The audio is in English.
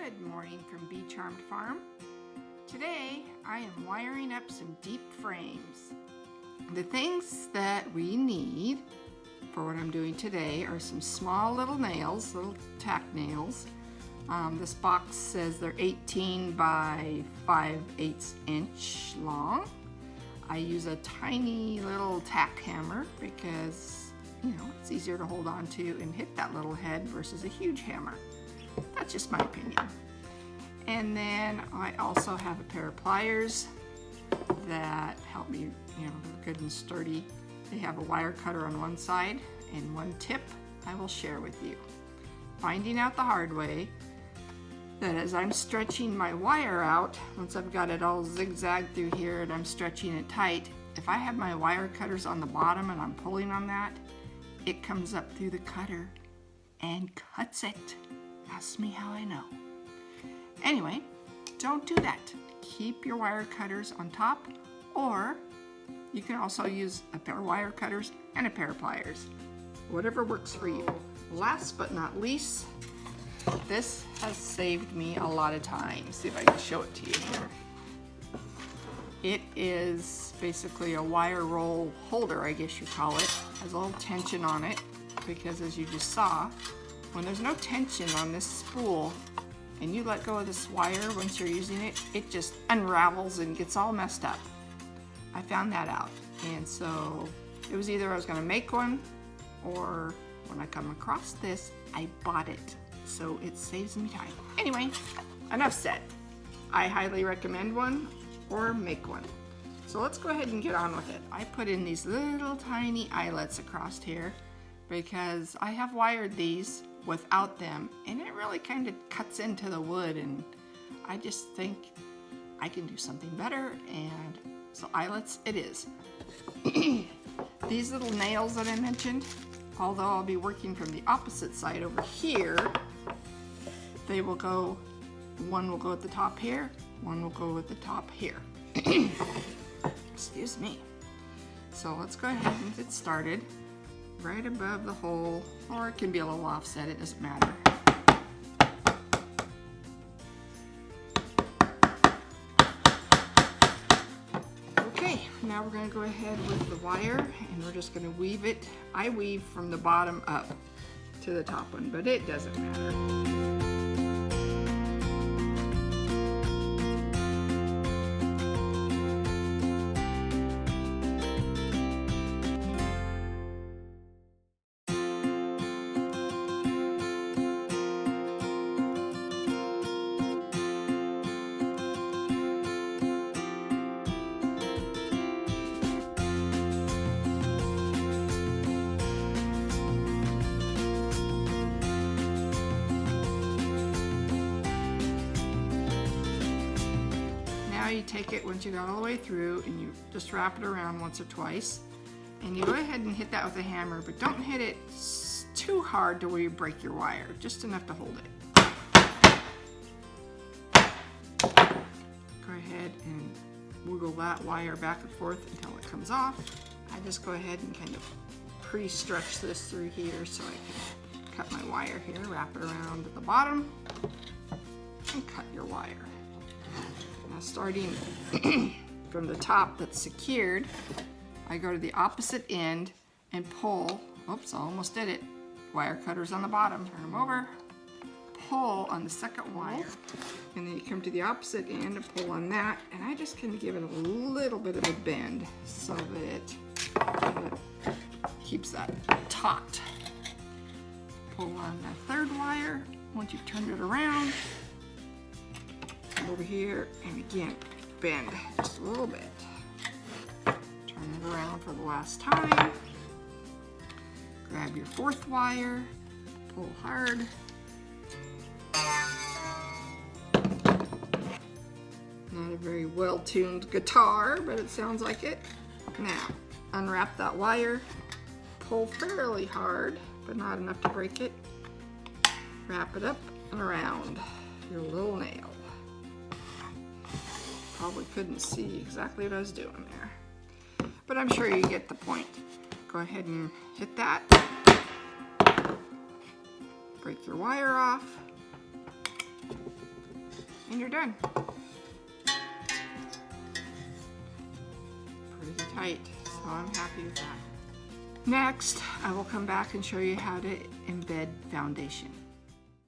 Good morning from Bee Charmed Farm. Today I am wiring up some deep frames. The things that we need for what I'm doing today are some small little nails, little tack nails. This box says they're 18 by 5/8 inch long. I use a tiny little tack hammer because, it's easier to hold on to and hit that little head versus a huge hammer. That's just my opinion. And then I also have a pair of pliers that help me, they're good and sturdy. They have a wire cutter on one side, and one tip I will share with you. Finding out the hard way that as I'm stretching my wire out, once I've got it all zigzagged through here and I'm stretching it tight, if I have my wire cutters on the bottom and I'm pulling on that, it comes up through the cutter and cuts it. Ask me how I know. Anyway, don't do that. Keep your wire cutters on top, or you can also use a pair of wire cutters and a pair of pliers. Whatever works for you. Last but not least, this has saved me a lot of time. See if I can show it to you here. It is basically a wire roll holder, I guess you call it. It has a little tension on it because, as you just saw, when there's no tension on this spool and you let go of this wire once you're using it, it just unravels and gets all messed up. I found that out, and so it was either I was going to make one, or when I come across this, I bought it. So it saves me time. Anyway, enough said. I highly recommend one or make one. So let's go ahead and get on with it. I put in these little tiny eyelets across here because I have wired these without them, and it really kind of cuts into the wood, and I just think I can do something better, and so eyelets it is. These little nails that I mentioned, although I'll be working from the opposite side over here, they will go, one will go at the top here, one will go at the top here. Excuse me. So let's go ahead and get started. Right above the hole, or it can be a little offset, it doesn't matter. Okay, now we're going to go ahead with the wire, and we're just going to weave it. I weave from the bottom up to the top one, but it doesn't matter. You take it once you got all the way through, and you just wrap it around once or twice, and you go ahead and hit that with a hammer, but don't hit it too hard to where you break your wire, just enough to hold it. Go ahead and wiggle that wire back and forth until it comes off. I just go ahead and kind of pre-stretch this through here so I can cut my wire here, wrap it around at the bottom, and cut your wire. Now, starting from the top that's secured, I go to the opposite end and pull. Oops, I almost did it. Wire cutters on the bottom. Turn them over. Pull on the second wire, and then you come to the opposite end and pull on that. And I just kind of give it a little bit of a bend so that it keeps that taut. Pull on the third wire. Once you've turned it around, over here, and again, bend just a little bit. Turn it around for the last time. Grab your fourth wire, pull hard. Not a very well-tuned guitar, but it sounds like it. Now, unwrap that wire, pull fairly hard, but not enough to break it. Wrap it up and around your little nail. Probably couldn't see exactly what I was doing there, but I'm sure you get the point. Go ahead and hit that. Break your wire off. And you're done. Pretty tight, so I'm happy with that. Next, I will come back and show you how to embed foundation.